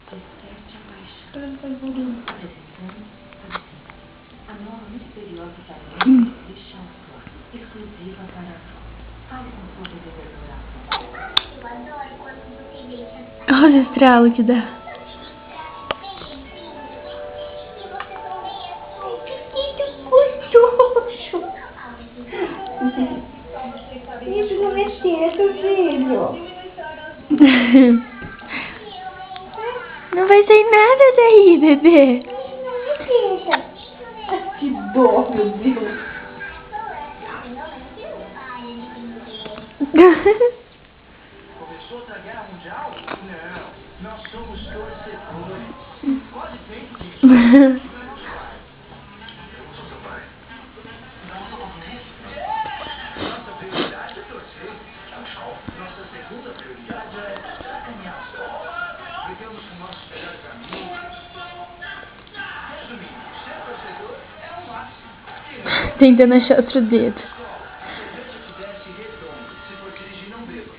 Desperte a paixão. A nova misteriosa tarefa de Chancellor, exclusiva para fale com sua vendedora. Eu adoro quando você deixa. Olha o estralo que dá. Isso não mexer, seu filho. Não vai sair nada daí, bebê. Que dor, meu Deus. Começou outra guerra mundial? Não, nós somos torcedores. Quase sempre disso. Nossa prioridade é torcer. Nossa segunda prioridade é sacanear só. Brigamos com nossos melhores amigos. Resumindo, ser torcedor é o máximo. Tentando achar outro dedo. A cerveja que desce redondo, se for dirigir não beba.